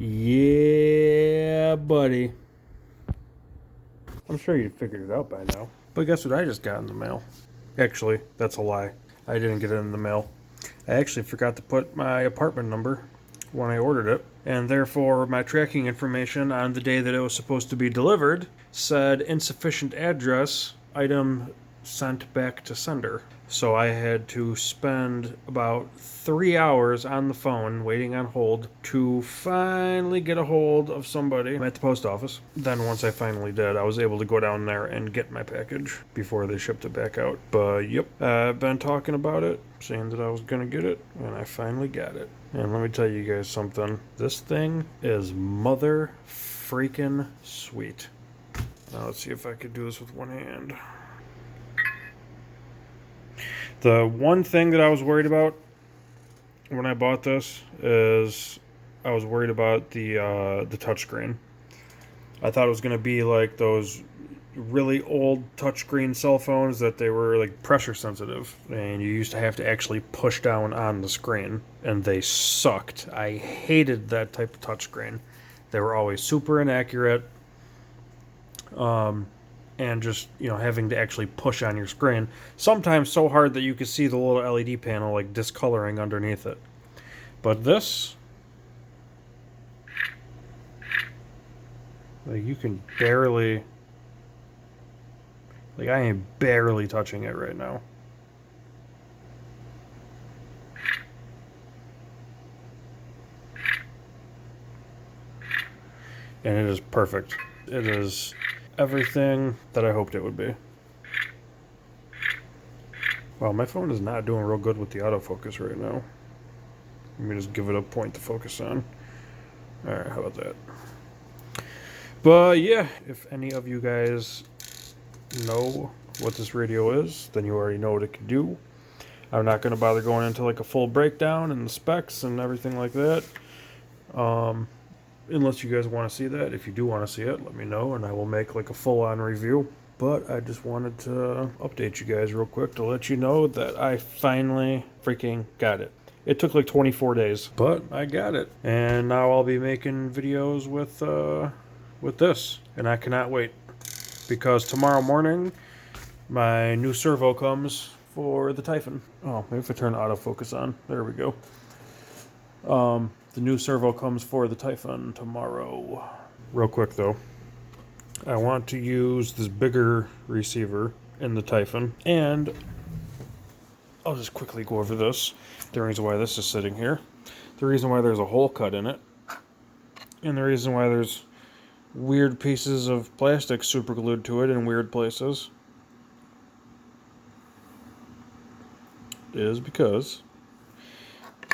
Yeah, buddy. I'm sure you figured it out by now. But guess what I just got in the mail? Actually, that's a lie. I didn't get it in the mail. I actually forgot to put my apartment number when I ordered it, and therefore my tracking information on the day that it was supposed to be delivered said insufficient address, item sent back to sender. So I had to spend about 3 hours on the phone waiting on hold to finally get a hold of somebody at the post office. Then once I finally did, I was able to go down there and get my package before they shipped it back out. But yep, I've been talking about it, saying that I was gonna get it, and I finally got it. And let me tell you guys something. This thing is mother freaking sweet. Now let's see if I could do this with one hand. The one thing that I was worried about when I bought this is I was worried about the touchscreen. I thought it was going to be like those really old touchscreen cell phones that they were like pressure sensitive, and you used to have to actually push down on the screen, and they sucked. I hated that type of touchscreen. They were always super inaccurate. And just, having to actually push on your screen. Sometimes so hard that you can see the little LED panel like discoloring underneath it. But this, like, you can barely, like, I am barely touching it right now. And it is perfect. It is everything that I hoped it would be. Wow, my phone is not doing real good with the autofocus right now. Let me just give it a point to focus on. Alright, how about that? But yeah, if any of you guys know what this radio is, then you already know what it can do. I'm not going to bother going into like a full breakdown and the specs and everything like that. Unless you guys want to see that. If you do want to see it, let me know and I will make like a full-on review. But I just wanted to update you guys real quick to let you know that I finally freaking got it. It took like 24 days, but I got it. And now I'll be making videos with this, and I cannot wait. Because tomorrow morning, my new servo comes for the Typhon. Oh, maybe if I turn autofocus on. There we go. The new servo comes for the Typhon tomorrow. Real quick though, I want to use this bigger receiver in the Typhon, and I'll just quickly go over this. The reason why this is sitting here, the reason why there's a hole cut in it, and the reason why there's weird pieces of plastic super glued to it in weird places is because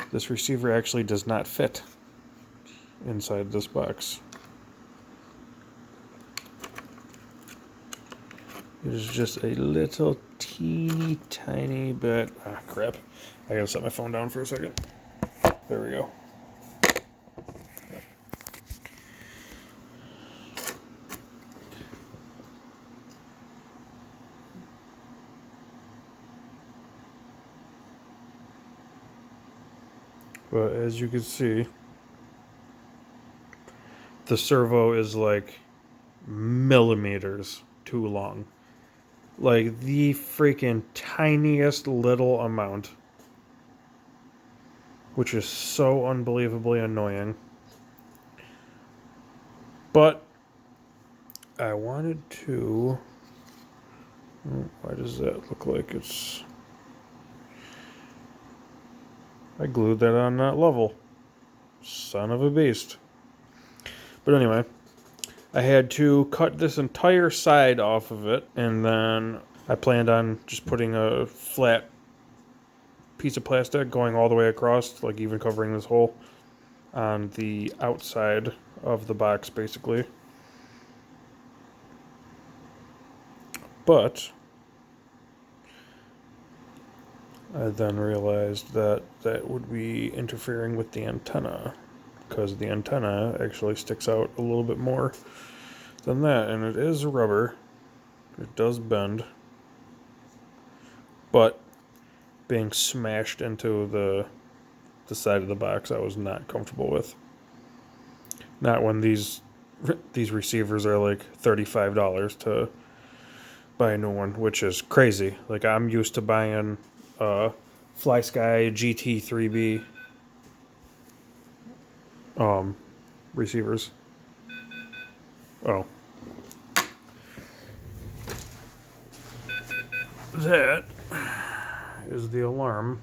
this receiver actually does not fit inside this box. It is just a little teeny tiny bit. Ah, crap. I gotta set my phone down for a second. There we go. But as you can see, the servo is like millimeters too long. Like the freaking tiniest little amount. Which is so unbelievably annoying. But I wanted to... Why does that look like it's... I glued that on that level. Son of a beast. But anyway, I had to cut this entire side off of it, and then I planned on just putting a flat piece of plastic going all the way across, like even covering this hole on the outside of the box, basically. But I then realized that that would be interfering with the antenna, because the antenna actually sticks out a little bit more than that, and it is rubber. It does bend, but being smashed into the side of the box I was not comfortable with. Not when these receivers are like $35 to buy a new one, which is crazy. Like, I'm used to buying Flysky GT3B receivers. Oh. That is the alarm.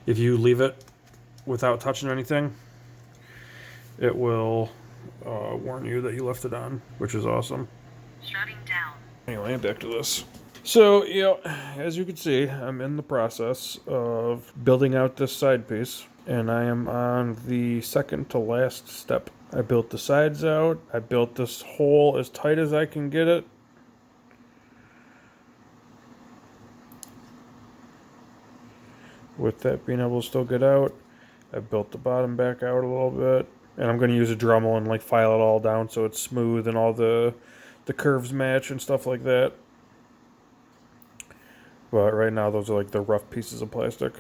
If you leave it without touching anything, it will warn you that you left it on, which is awesome. Shutting down. Anyway, back to this. So, as you can see, I'm in the process of building out this side piece, and I am on the second to last step. I built the sides out. I built this hole as tight as I can get it. With that being able to still get out, I built the bottom back out a little bit. And I'm going to use a Dremel and like file it all down so it's smooth and all the curves match and stuff like that. But right now those are like the rough pieces of plastic.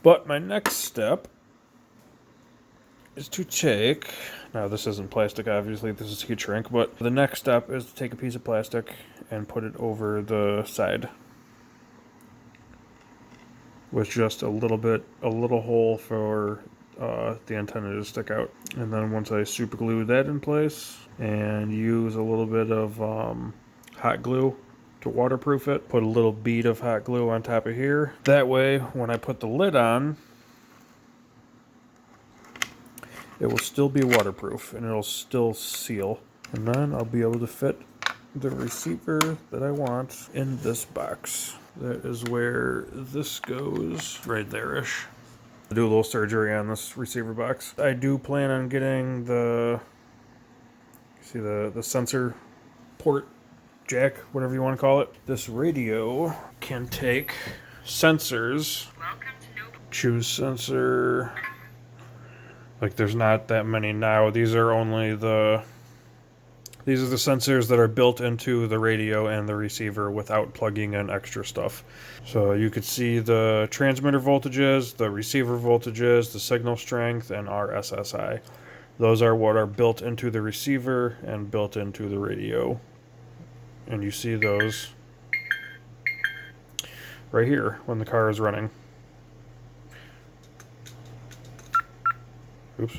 But my next step is to take, now this isn't plastic obviously, this is heat shrink, but the next step is to take a piece of plastic and put it over the side. With just a little hole for the antenna to stick out. And then once I super glue that in place and use a little bit of hot glue to waterproof it, put a little bead of hot glue on top of here. That way, when I put the lid on, it will still be waterproof and it'll still seal. And then I'll be able to fit the receiver that I want in this box. That is where this goes, right there-ish. I'll do a little surgery on this receiver box. I do plan on getting the sensor port jack, whatever you want to call it. This radio can take sensors. Welcome to Noble. Choose sensor. Like, there's not that many now. These are the sensors that are built into the radio and the receiver without plugging in extra stuff. So you could see the transmitter voltages, the receiver voltages, the signal strength, and our SSI. Those are what are built into the receiver and built into the radio. And you see those right here when the car is running. Oops.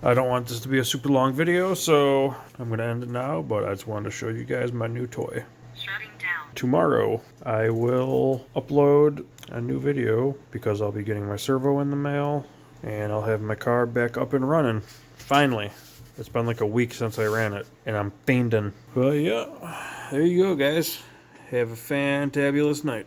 I don't want this to be a super long video, so I'm going to end it now, but I just wanted to show you guys my new toy. Shutting down. Tomorrow, I will upload a new video because I'll be getting my servo in the mail, and I'll have my car back up and running. Finally. It's been like a week since I ran it, and I'm fiending. But yeah, there you go, guys. Have a fantabulous night.